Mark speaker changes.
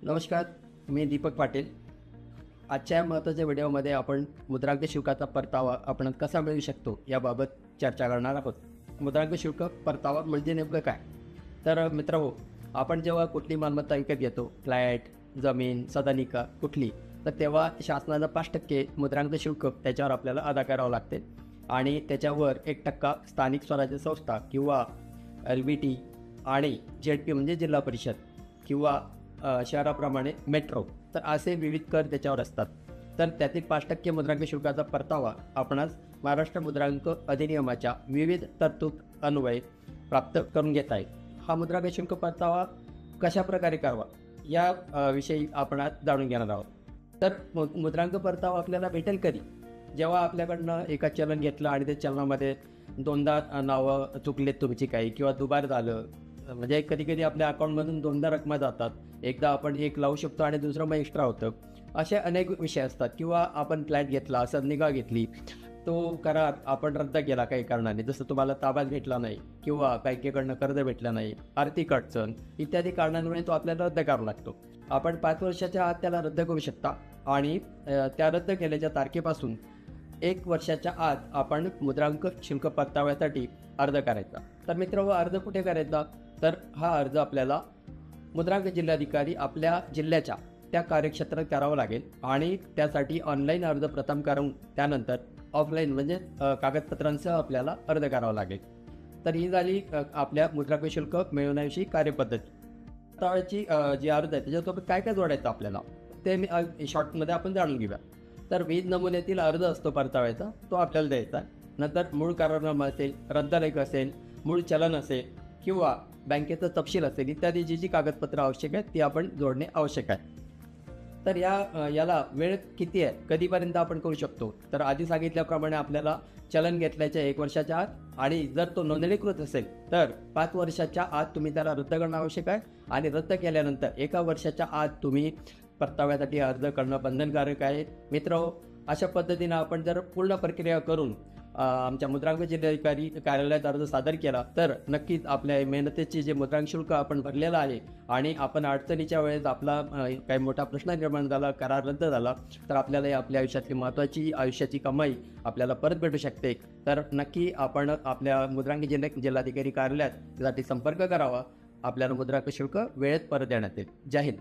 Speaker 1: नमस्कार, मी दीपक पाटील. आजच्या महत्त्वाच्या व्हिडिओमध्ये आपण मुद्रांक शुल्काचा परतावा आपण कसा मिळवू शकतो याबाबत चर्चा करणार आहोत. मुद्रांक शुल्क परतावा म्हणजे नेमकं काय? तर मित्रहो, आपण जेव्हा कुठली मालमत्ता विकत घेतो, फ्लॅट, जमीन, सदनिका कुठली, तर तेव्हा शासनाचं 5% मुद्रांक शुल्क त्याच्यावर आपल्याला अदा करावं लागते आणि त्याच्यावर 1% स्थानिक स्वराज्य संस्था किंवा LVT आणि ZP म्हणजे जिल्हा परिषद किंवा शहराप्रमाणे मेट्रो, तर असे विविध कर त्याच्यावर असतात. तर त्यातील 5% मुद्रांक शुल्काचा परतावा आपणास महाराष्ट्र मुद्रांक अधिनियमाच्या विविध तरतूद अन्वये प्राप्त करून घेता येईल. हा मुद्रांक शुल्क परतावा कशा प्रकारे करावा या विषयी आपण आज जाणून घेणार आहोत. तर मुद्रांक परतावा आपल्याला भेटेल कधी? जेव्हा आपल्याकडनं एका चलन घेतलं आणि त्या चलनामध्ये दोनदा नावं चुकलेत तुमची काही किंवा दुबार झालं, म्हणजे कधी आपल्या अकाउंटमधून दोनदा रकमा जातात. एकदा आपण एक लावू शकतो आणि दुसरं मग एक्स्ट्रा होतं. असे अनेक विषय असतात. किंवा आपण फ्लॅट घेतला, सदनिका घेतली, तो करार आपण रद्द केला काही कारणाने, जसं तुम्हाला ताब्यात भेटला नाही किंवा बँकेकडनं कर्ज भेटलं नाही, आर्थिक अडचण इत्यादी कारणांमुळे तो आपल्याला रद्द करावा लागतो. आपण 5 वर्षाच्या आत त्याला रद्द करू शकता आणि त्या रद्द केल्याच्या तारखेपासून 1 वर्षाच्या आत आपण मुद्रांक शुल्क परताव्यासाठी अर्ज करायचा. तर मित्रांनो, अर्ज कुठे करायचा? तर हा अर्ज आपल्याला मुद्रांक जिल्हाधिकारी आपल्या जिल्ह्याच्या त्या कार्यक्षेत्रात करावं लागेल आणि त्यासाठी ऑनलाईन अर्ज प्रथम करून त्यानंतर ऑफलाईन म्हणजे कागदपत्रांसह आपल्याला अर्ज करावा लागेल. तर ही झाली आपल्या मुद्रांक शुल्क मिळवण्याविषयी कार्यपद्धती. परताव्याची जी अर्ज आहे त्याच्यासोबत काय काय जोडायचं आपल्याला ते मी शॉर्टमध्ये आपण जाणून घेऊया. तर 20 नमुन्यातील अर्ज असतो परताव्याचा, तो आपल्याला द्यायचा. नंतर मूळ करारनामा असेल, रद्दलेख असेल, मूळ चलन असेल किंवा बँकेचा तपशील असेल इत्यादी जी कागदपत्रं आवश्यक आहेत ती आपण जोडणे आवश्यक आहे. तर याला वेळ किती आहे, कधीपर्यंत आपण करू शकतो? तर आधी सांगितल्याप्रमाणे आपल्याला चलन घेतल्याच्या 1 वर्षाच्या आत आणि जर तो नोंदणीकृत असेल तर 5 वर्षाच्या आत तुम्ही त्याला रद्द करणं आवश्यक आहे आणि रद्द केल्यानंतर 1 वर्षाच्या आत तुम्ही परताव्यासाठी अर्ज करणं बंधनकारक आहे. मित्रहो, अशा पद्धतीनं आपण जर पूर्ण प्रक्रिया करून आमच्या मुद्रांक जिल्हाधिकारी कार्यालयात अर्ज सादर केला तर नक्कीच आपल्या मेहनतीचे जे मुद्रांक शुल्क आपण भरलेलं आहे आणि आपण अडचणीच्या वेळेस आपला काही मोठा प्रश्न निर्माण झाला, करार रद्द झाला, तर आपल्याला आपल्या आयुष्यातली महत्त्वाची आयुष्याची कमाई आपल्याला परत भेटू शकते. तर नक्की आपण आपल्या मुद्रांक जिल्हाधिकारी कार्यालयात त्यासाठी संपर्क करावा. आपल्याला मुद्रांक शुल्क वेळेत परत देण्यात येईल. जय हिंद.